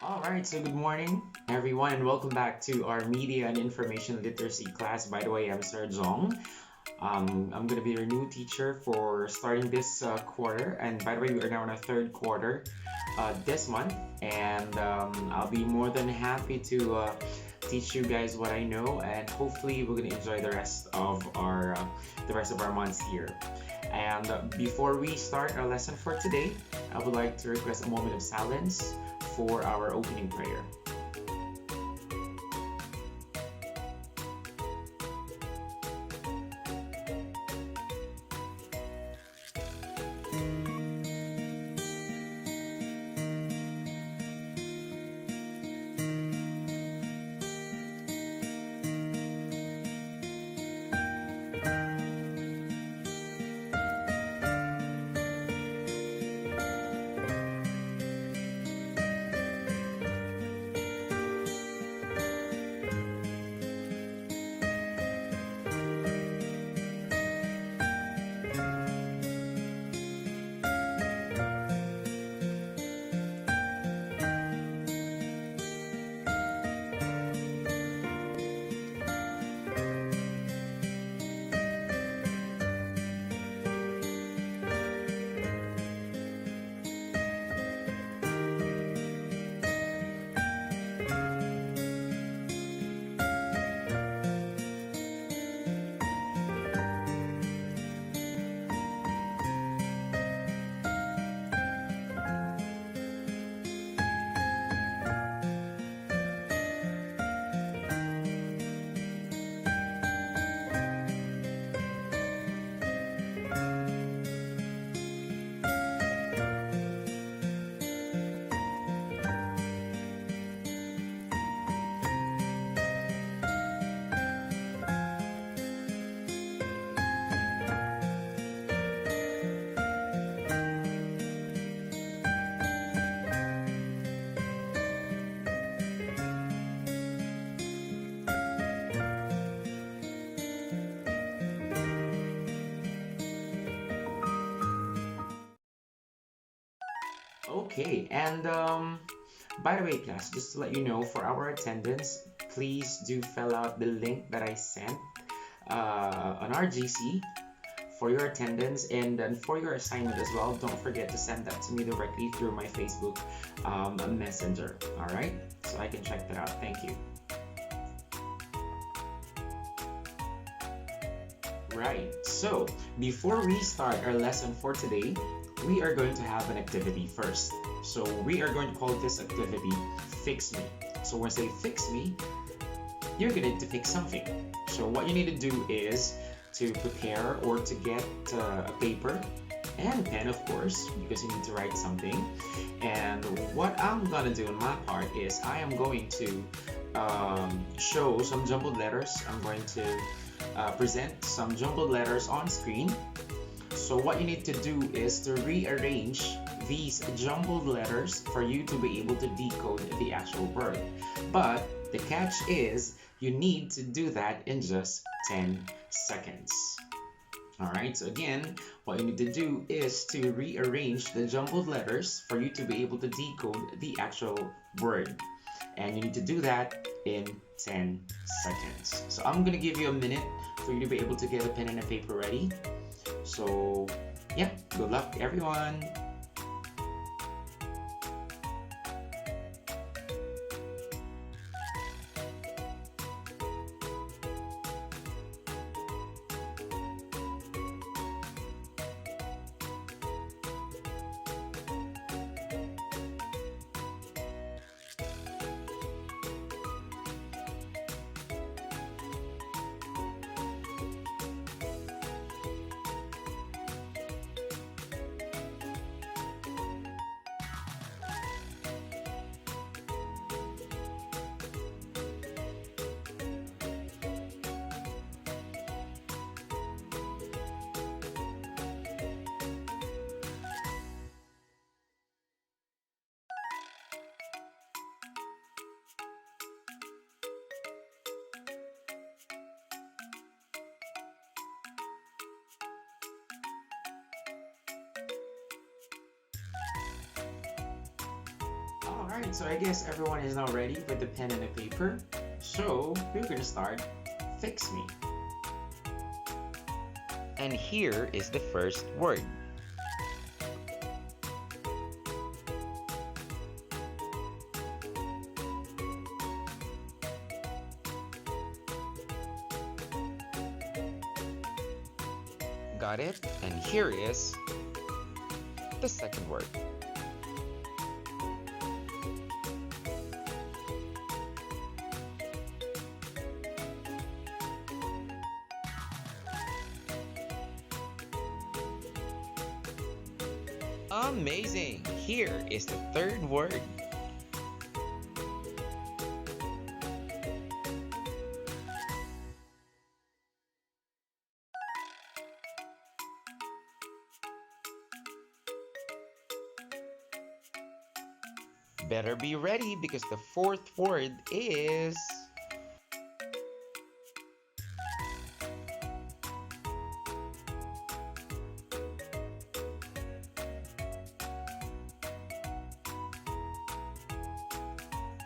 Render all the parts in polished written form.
Alright, so good morning everyone and welcome back to our Media and Information Literacy class. By the way, I'm Sir Zong. I'm going to be your new teacher for starting this quarter. And by the way, we are now in our third quarter this month. And I'll be more than happy to teach you guys what I know. And hopefully we're going to enjoy the rest of our months here. And before we start our lesson for today, I would like to request a moment of silence for our opening prayer. Okay, and by the way, class, just to let you know, for our attendance, please do fill out the link that I sent on our GC for your attendance, and then for your assignment as well. Don't forget to send that to me directly through my Facebook Messenger. All right, so I can check that out. Thank you. Right, so before we start our lesson for today, we are going to have an activity first. So we are going to call this activity Fix Me. So when I say Fix Me, you're going to need to fix something. So what you need to do is to prepare or to get a paper and a pen, of course, because you need to write something. And what I'm going to do on my part is I am going to show some jumbled letters. I'm going to present some jumbled letters on screen. So what you need to do is to rearrange these jumbled letters for you to be able to decode the actual word. But the catch is you need to do that in just 10 seconds. Alright, so again, what you need to do is to rearrange the jumbled letters for you to be able to decode the actual word. And you need to do that in 10 seconds. So I'm gonna give you a minute for you to be able to get a pen and a paper ready. So yeah, good luck everyone. Alright, so I guess everyone is now ready with the pen and the paper. So we're gonna start Fix Me. And here is the first word. Got it? And here is the second word. Amazing! Here is the third word. Better be ready because the fourth word is...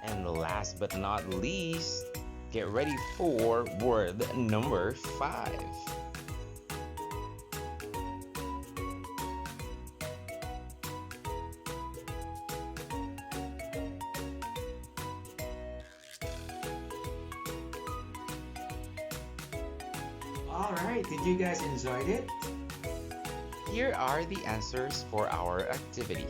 And last but not least, get ready for word number 5. Alright, did you guys enjoy it? Here are the answers for our activity.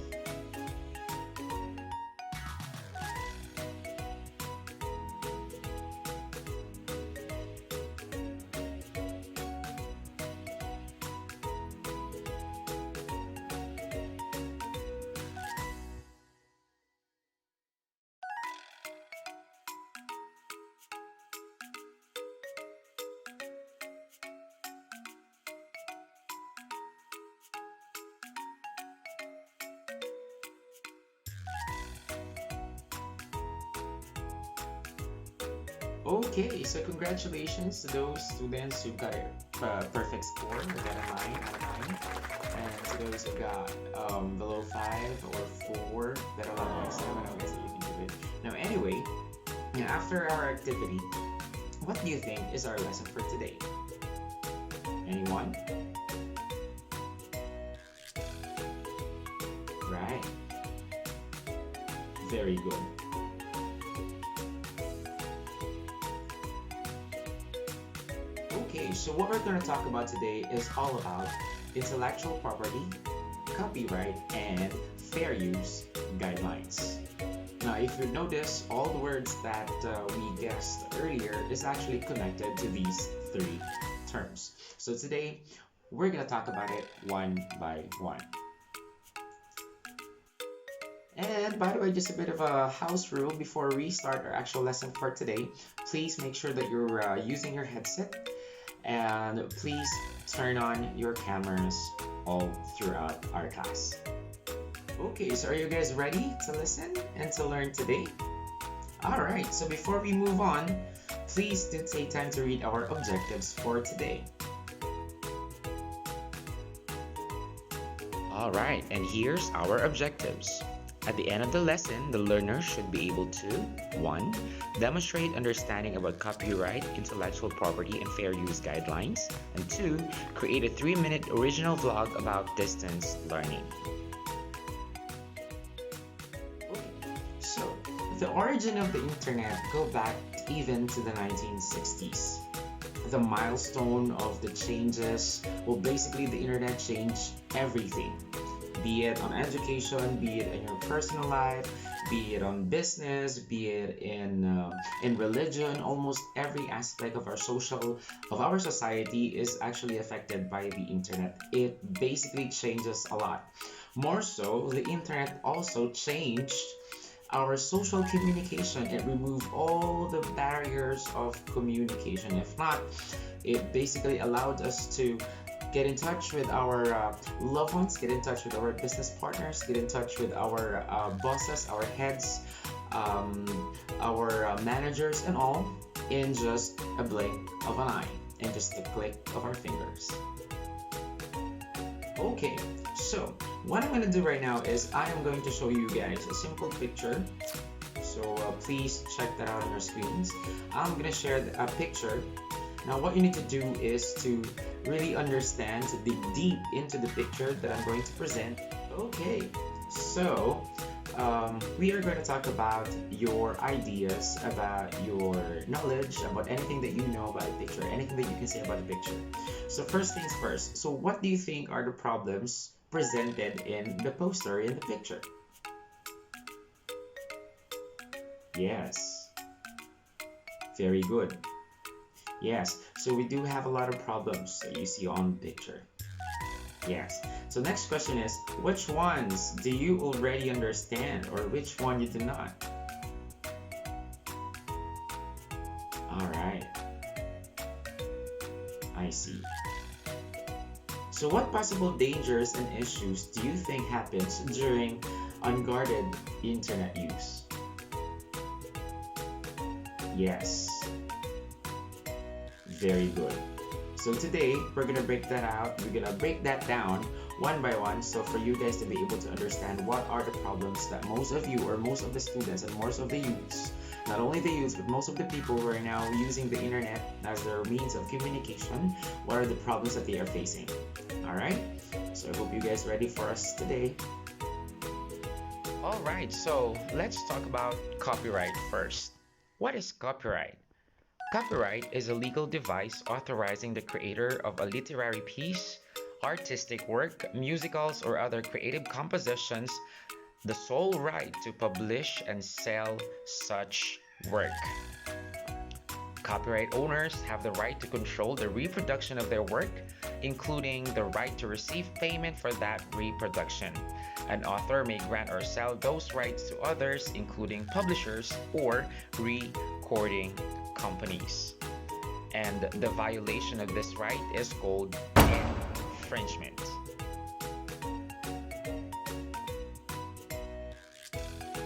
Okay, so congratulations to those students who got a perfect score, who got a 9 out of 9. And to those who got below 5 or 4, that are on like 7, I guess you can do it. Now anyway, after our activity, what do you think is our lesson for today? Anyone? Right. Very good. Okay, so what we're going to talk about today is all about intellectual property, copyright, and fair use guidelines. Now, if you notice, all the words that we guessed earlier is actually connected to these 3 terms. So today, we're going to talk about it one by one. And by the way, just a bit of a house rule before we start our actual lesson for today. Please make sure that you're using your headset, and please turn on your cameras all throughout our class. Okay, so are you guys ready to listen and to learn today? Alright, so before we move on, please do take time to read our objectives for today. Alright, and here's our objectives. At the end of the lesson, the learner should be able to 1. Demonstrate understanding about copyright, intellectual property, and fair use guidelines, and 2. Create a 3-minute original vlog about distance learning. Okay, so the origin of the internet go back even to the 1960s. The milestone of the changes, well, basically the internet changed everything. Be it on education, be it in your personal life, be it on business, be it in religion. Almost every aspect of our society is actually affected by the internet. It basically changes a lot. More so, the internet also changed our social communication. It removed all the barriers of communication. If not, it basically allowed us to get in touch with our loved ones, get in touch with our business partners, get in touch with our bosses, our heads, our managers, and all in just a blink of an eye, and just a click of our fingers. Okay, so what I'm gonna do right now is I am going to show you guys a simple picture. So please check that out on your screens. I'm gonna share a picture. Now what you need to do is to really understand, to dig deep into the picture that I'm going to present. Okay, so we are going to talk about your ideas, about your knowledge, about anything that you know about the picture, anything that you can say about the picture. So first things first, so what do you think are the problems presented in the poster, in the picture? Yes, very good. Yes, so we do have a lot of problems that you see on the picture. Yes. So next question is, which ones do you already understand or which one you do not? All right, I see. So what possible dangers and issues do you think happens during unguarded internet use? Yes, very good. So today we're gonna break that out. We're gonna break that down one by one. So for you guys to be able to understand what are the problems that most of you or most of the students and most of the youths, not only the youths but most of the people who are now using the internet as their means of communication, what are the problems that they are facing? All right. So I hope you guys ready for us today. All right, so let's talk about copyright first. What is copyright? Copyright is a legal device authorizing the creator of a literary piece, artistic work, musicals, or other creative compositions the sole right to publish and sell such work. Copyright owners have the right to control the reproduction of their work, including the right to receive payment for that reproduction. An author may grant or sell those rights to others, including publishers or recording companies. And the violation of this right is called infringement.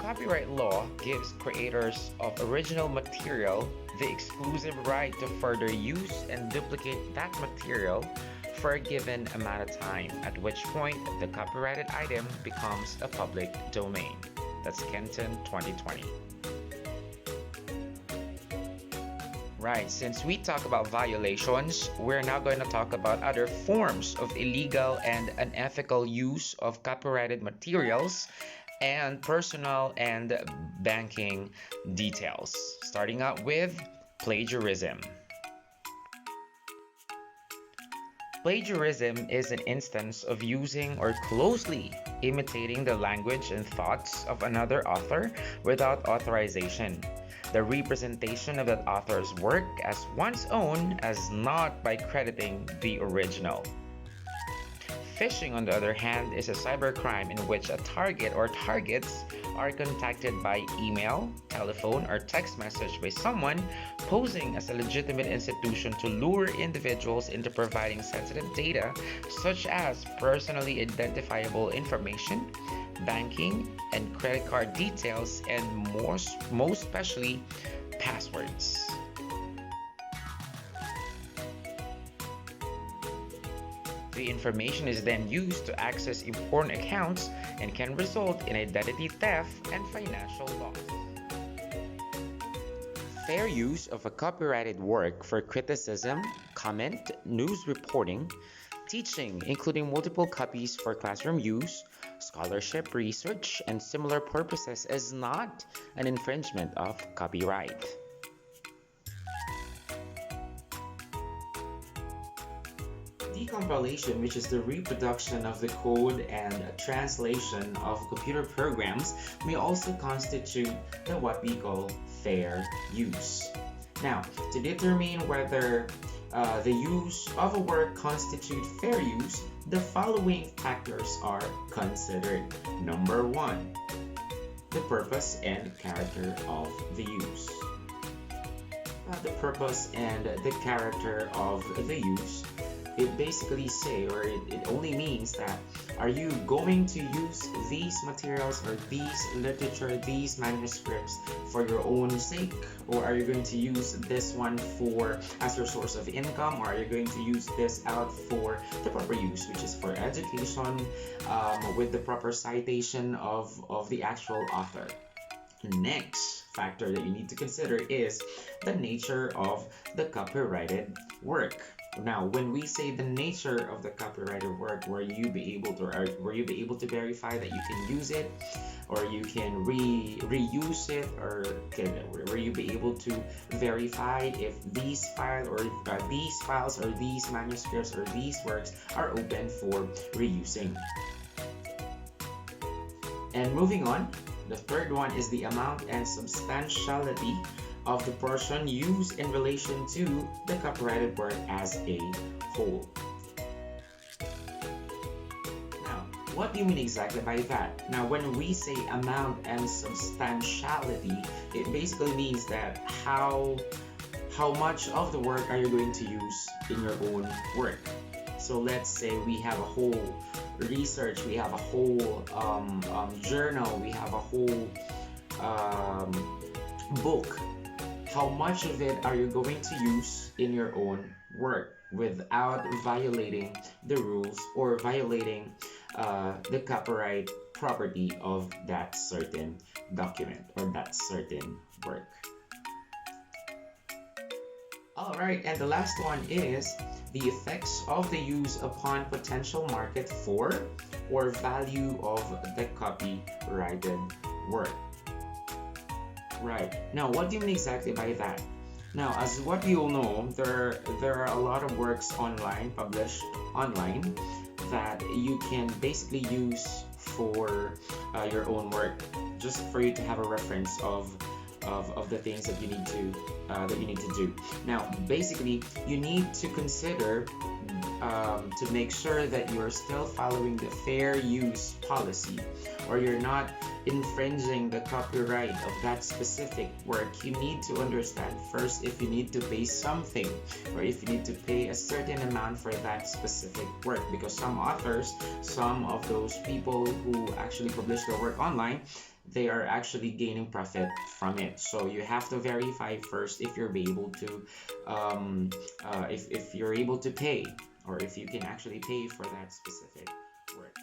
Copyright law gives creators of original material the exclusive right to further use and duplicate that material for a given amount of time, at which point the copyrighted item becomes a public domain. That's Kenton 2020. Right, since we talk about violations, we're now going to talk about other forms of illegal and unethical use of copyrighted materials and personal and banking details. Starting out with plagiarism. Plagiarism is an instance of using or closely imitating the language and thoughts of another author without authorization. The representation of that author's work as one's own as not by crediting the original. Phishing, on the other hand, is a cybercrime in which a target or targets are contacted by email, telephone, or text message by someone posing as a legitimate institution to lure individuals into providing sensitive data such as personally identifiable information, banking and credit card details, and most especially passwords. The information is then used to access important accounts and can result in identity theft and financial loss. Fair use of a copyrighted work for criticism, comment, news reporting, teaching, including multiple copies for classroom use, scholarship, research, and similar purposes is not an infringement of copyright. Decompilation, which is the reproduction of the code and translation of computer programs, may also constitute what we call fair use. Now, to determine whether the use of a work constitutes fair use, the following factors are considered. Number one, the purpose and character of the use. The purpose and the character of the use, it basically say, or it only means that Are you going to use these materials or these literature, these manuscripts for your own sake? Or are you going to use this one for as your source of income? Or are you going to use this out for the proper use, which is for education, with the proper citation of the actual author? Next factor that you need to consider is the nature of the copyrighted work. Now, when we say the nature of the copyrighted work, were you be able to, or were you be able to verify that you can use it, or you can reuse it, or were you be able to verify if these files or these manuscripts or these works are open for reusing? And moving on, the third one is the amount and substantiality of the portion used in relation to the copyrighted work as a whole. Now, what do you mean exactly by that? Now, when we say amount and substantiality, it basically means that how much of the work are you going to use in your own work? So let's say we have a whole research, we have a whole journal, we have a whole book. How much of it are you going to use in your own work without violating the rules or violating the copyright property of that certain document or that certain work? All right, and the last one is the effects of the use upon potential market for or value of the copyrighted work. Right. Now, what do you mean exactly by that? Now, as what you all know, there are a lot of works online, published online, that you can basically use for your own work, just for you to have a reference of the things that you need to do. Now, basically, you need to consider to make sure that you're still following the fair use policy, or you're not infringing the copyright of that specific work. You need to understand first if you need to pay something, or if you need to pay a certain amount for that specific work, because some authors, some of those people who actually publish their work online, they are actually gaining profit from it. So you have to verify first if you're able to if you're able to pay, or if you can actually pay for that specific work.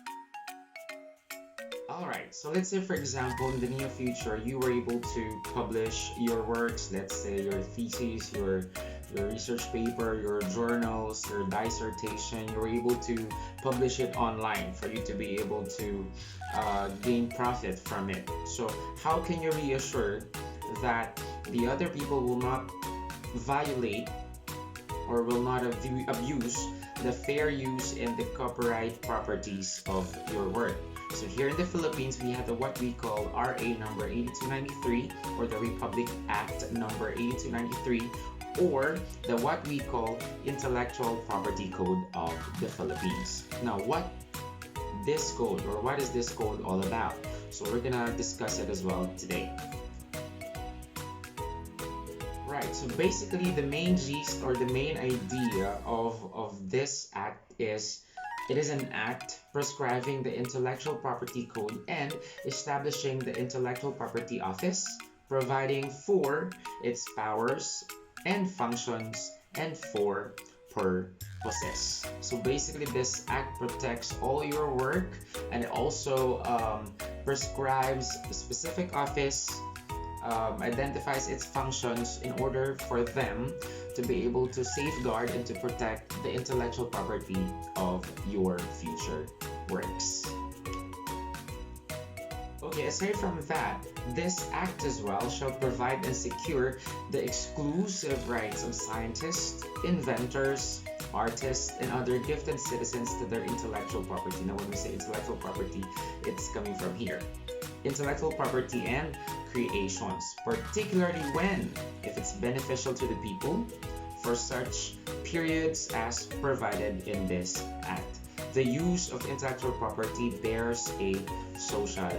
Alright, so let's say for example in the near future you were able to publish your works, let's say your thesis, your research paper, your journals, your dissertation. You're able to publish it online for you to be able to gain profit from it. So how can you reassure that the other people will not violate or will not abuse the fair use and the copyright properties of your work? So here in the Philippines, we have what we call RA number 8293, or the Republic Act number 8293, or the what we call Intellectual Property Code of the Philippines. Now, what is this code all about? So we're gonna discuss it as well today. Right, so basically the main gist or the main idea of this act is it is an act prescribing the Intellectual Property Code and establishing the Intellectual Property Office, providing for its powers and functions and for purposes. So basically this act protects all your work, and it also prescribes a specific office, identifies its functions in order for them to be able to safeguard and to protect the intellectual property of your future works. Okay, aside from that, this act as well shall provide and secure the exclusive rights of scientists, inventors, artists, and other gifted citizens to their intellectual property. Now, when we say intellectual property, it's coming from here. Intellectual property and creations, particularly if it's beneficial to the people, for such periods as provided in this act. The use of intellectual property bears a social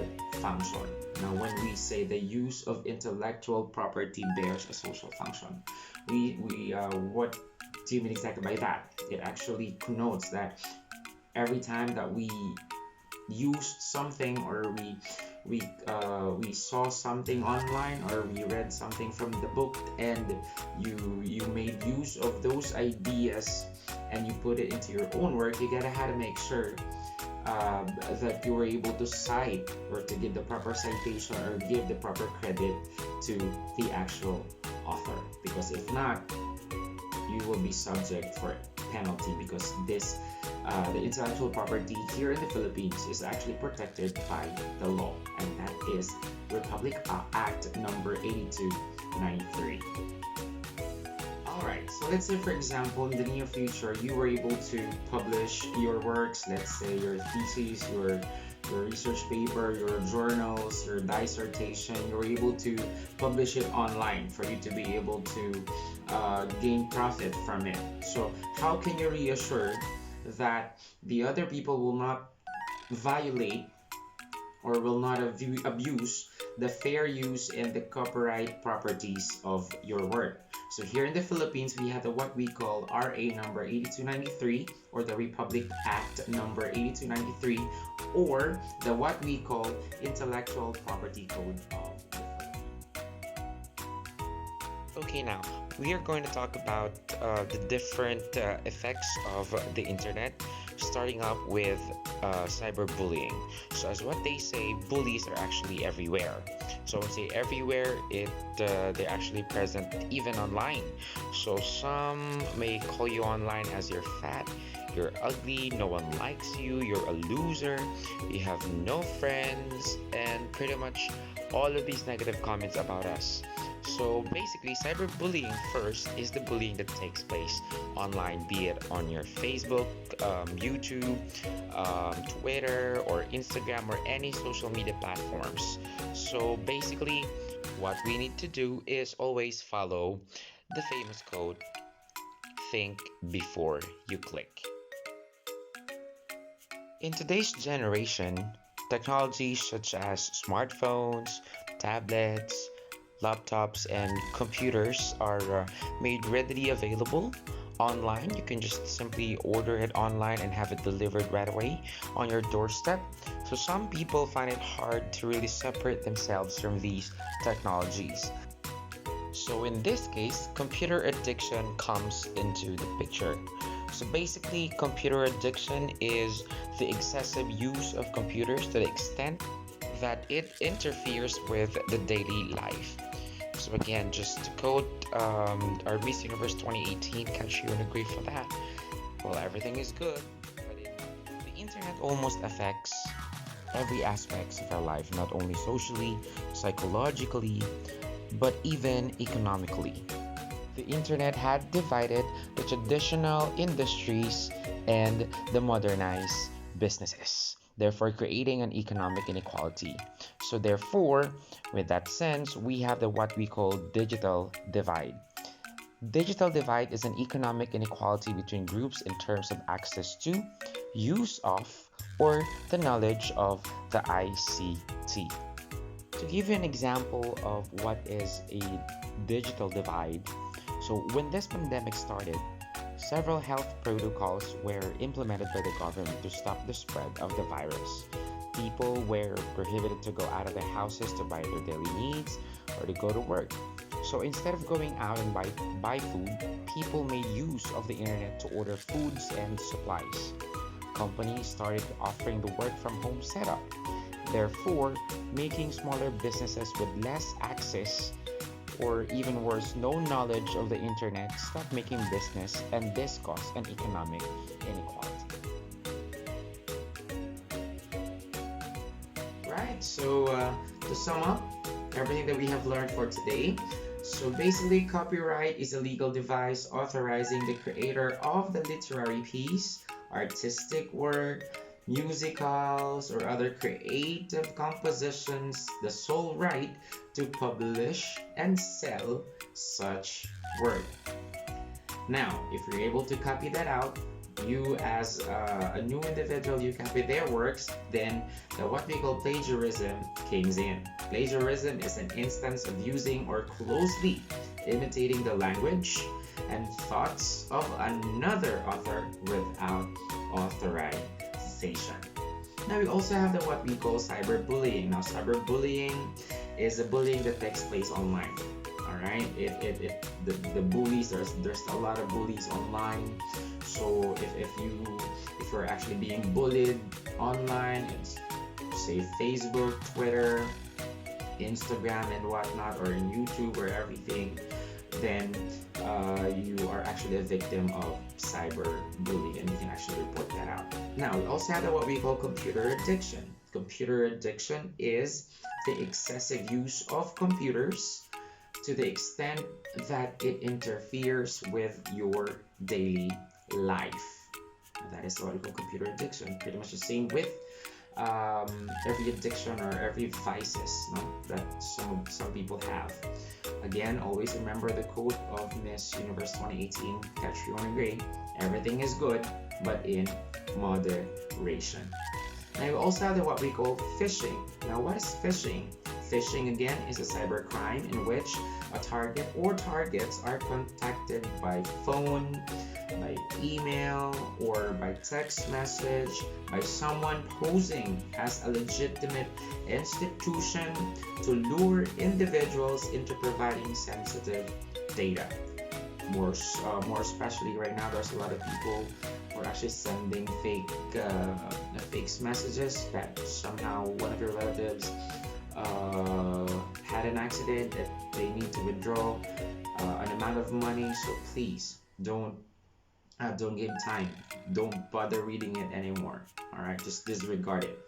function. Now, when we say the use of intellectual property bears a social function, what do you mean exactly by that? It actually connotes that every time that we used something, or we saw something online, or we read something from the book, and you made use of those ideas and you put it into your own work, you gotta have to make sure uh, that you were able to cite, or to give the proper citation, or give the proper credit to the actual author, because if not, you will be subject for penalty, because this the intellectual property here in the Philippines is actually protected by the law, and that is Republic Act number 8293. Alright, so let's say for example in the near future you were able to publish your works, let's say your thesis, your research paper, your journals, your dissertation, you're able to publish it online for you to be able to gain profit from it. So how can you reassure that the other people will not violate, or will not abuse the fair use and the copyright properties of your work? So here in the Philippines, we have the what we call RA number 8293, or the Republic Act number 8293, or the what we call Intellectual Property Code of the Okay, now we are going to talk about the different effects of the internet, starting up with cyberbullying. So, as what they say, bullies are actually everywhere. So, when I say everywhere, they're actually present even online. So, some may call you online as you're fat, you're ugly, no one likes you, you're a loser, you have no friends, and pretty much all of these negative comments about us. So basically, cyberbullying first is the bullying that takes place online, be it on your Facebook, YouTube, Twitter, or Instagram, or any social media platforms. So basically, what we need to do is always follow the famous quote, think before you click. In today's generation, technologies such as smartphones, tablets, laptops, and computers are made readily available online. You can just simply order it online and have it delivered right away on your doorstep. So some people find it hard to really separate themselves from these technologies. So in this case, computer addiction comes into the picture. So basically, computer addiction is the excessive use of computers to the extent that it interferes with the daily life. So again, just to quote our Miss Universe 2018, catch you and agree for that. Well, everything is good, but the internet almost affects every aspect of our life, not only socially, psychologically, but even economically. The internet had divided the traditional industries and the modernized businesses, therefore creating an economic inequality. So therefore, with that sense, we have the what we call digital divide. Digital divide is an economic inequality between groups in terms of access to, use of, or the knowledge of the ICT. To give you an example of what is a digital divide, so when this pandemic started, several health protocols were implemented by the government to stop the spread of the virus. People were prohibited to go out of their houses to buy their daily needs or to go to work. So instead of going out and buy food, people made use of the internet to order foods and supplies. Companies started offering the work from home setup, therefore making smaller businesses with less access, or even worse, no knowledge of the internet, stop making business, and this caused an economic inequality. Right, so to sum up everything that we have learned for today, so basically copyright is a legal device authorizing the creator of the literary piece, artistic work, musicals, or other creative compositions the sole right to publish and sell such work. Now, if you're able to copy that out, you as a new individual, you copy their works, then the what we call plagiarism comes in. Plagiarism is an instance of using or closely imitating the language and thoughts of another author without authorization. Now we also have the what we call cyberbullying. Now cyberbullying is a bullying that takes place online. All right, the bullies, there's a lot of bullies online. So if you're actually being bullied online, it's say Facebook, Twitter, Instagram, and whatnot, or in YouTube or everything, then you are actually a victim of cyberbullying, and you can actually report that out. Now, we also have what we call computer addiction. Computer addiction is the excessive use of computers to the extent that it interferes with your daily life. That is what we call computer addiction. Pretty much the same with every addiction or every vices, no, that some people have. Again, always remember the quote of Miss Universe 2018, Catriona Gray: everything is good, but in moderation. Now we also have what we call phishing. Now, what is phishing? Phishing, again, is a cybercrime in which a target or targets are contacted by phone, by email, or by text message by someone posing as a legitimate institution to lure individuals into providing sensitive data. More especially right now, there's a lot of people who are actually sending fake messages that somehow one of your relatives had an accident that they need to withdraw an amount of money. So please don't give time. Don't bother reading it anymore. All right, just disregard it,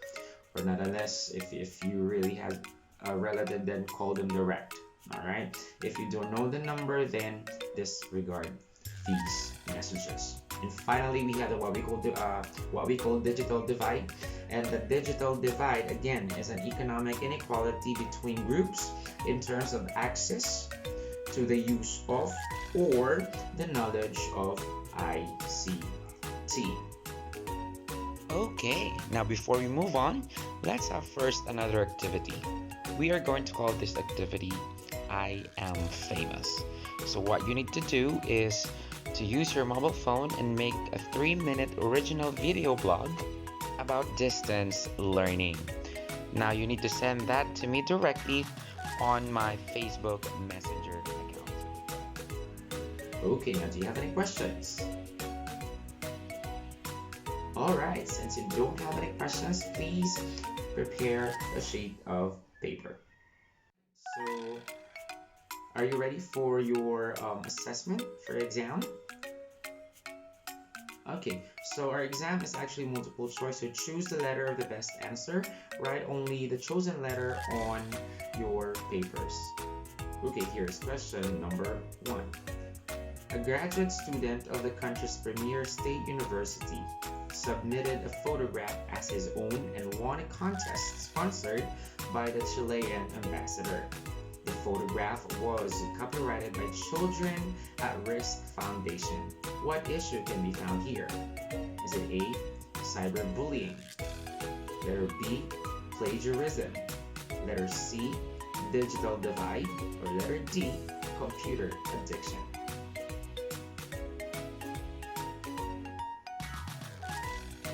or not unless if you really have a relative, then call them direct. All right, if you don't know the number, then disregard these messages. And finally, we have what we call digital divide. And the digital divide, again, is an economic inequality between groups in terms of access to the use of or the knowledge of ICT. Okay, now before we move on, let's have first another activity. We are going to call this activity I Am Famous. So what you need to do is to use your mobile phone and make a 3-minute original video blog about distance learning. Now you need to send that to me directly on my Facebook Messenger account. Okay, now do you have any questions? Alright, since you don't have any questions, please prepare a sheet of paper. So, are you ready for your assessment for exam? Okay, so our exam is actually multiple choice, so choose the letter of the best answer. Write only the chosen letter on your papers. Okay, here's question number 1. A graduate student of the country's premier state university submitted a photograph as his own and won a contest sponsored by the Chilean ambassador. The photograph was copyrighted by Children at Risk Foundation. What issue can be found here? Is it A, cyberbullying? Letter B, plagiarism? Letter C, digital divide? Or letter D, computer addiction?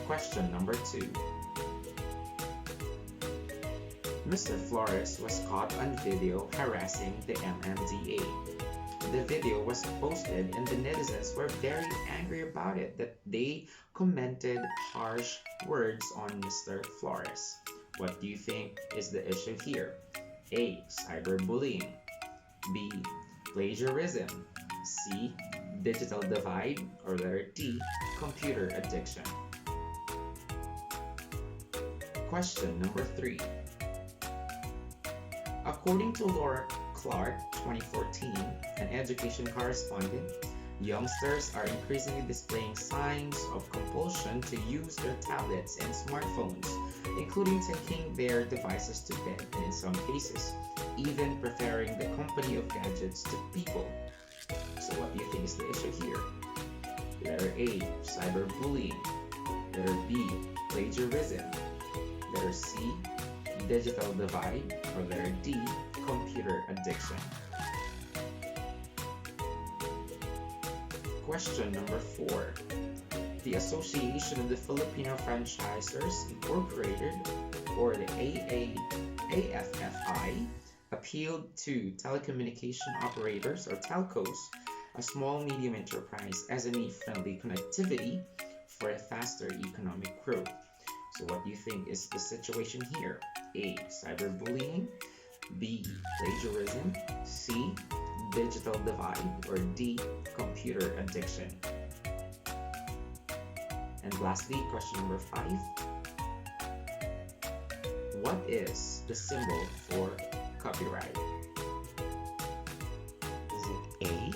Question number 2. Mr. Flores was caught on video harassing the MMDA. The video was posted and the netizens were very angry about it, that they commented harsh words on Mr. Flores. What do you think is the issue here? A, cyberbullying. B, plagiarism. C, digital divide. Or letter D, computer addiction. Question number 3. According to Laura Clark, 2014, an education correspondent, youngsters are increasingly displaying signs of compulsion to use their tablets and smartphones, including taking their devices to bed, and in some cases, even preferring the company of gadgets to people. So what do you think is the issue here? Letter A, cyberbullying. Letter B, plagiarism. Letter C, digital divide. Or letter D, computer addiction. Question number 4. the Association of the Filipino Franchisers Incorporated, or the AFFI, appealed to telecommunication operators, or telcos, a small medium enterprise, as a need-friendly connectivity for a faster economic growth. So what do you think is the situation here? A. Cyberbullying. B. Plagiarism. C. Digital divide. Or D. Computer addiction. And lastly, question number 5. What is the symbol for copyright? Is it A?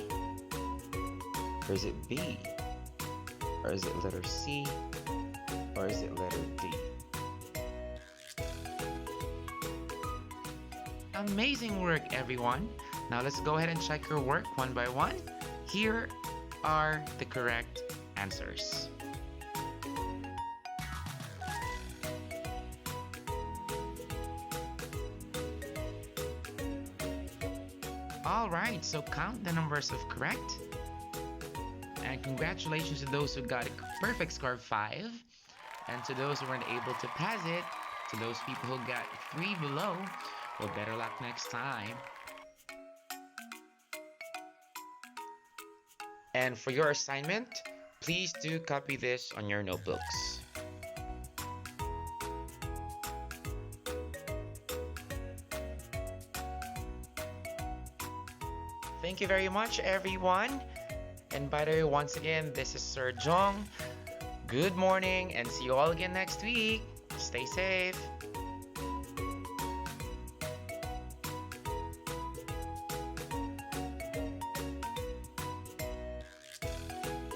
Or is it B? Or is it letter C? Or is it letter D? Amazing work, everyone! Now let's go ahead and check your work one by one. Here are the correct answers. Alright, so count the numbers of correct. And congratulations to those who got a perfect score of 5. And to those who weren't able to pass it, to those people who got 3 below, well, better luck next time. And for your assignment, please do copy this on your notebooks. Thank you very much, everyone. And by the way, once again, this is Sir Jong. Good morning and see you all again next week. Stay safe.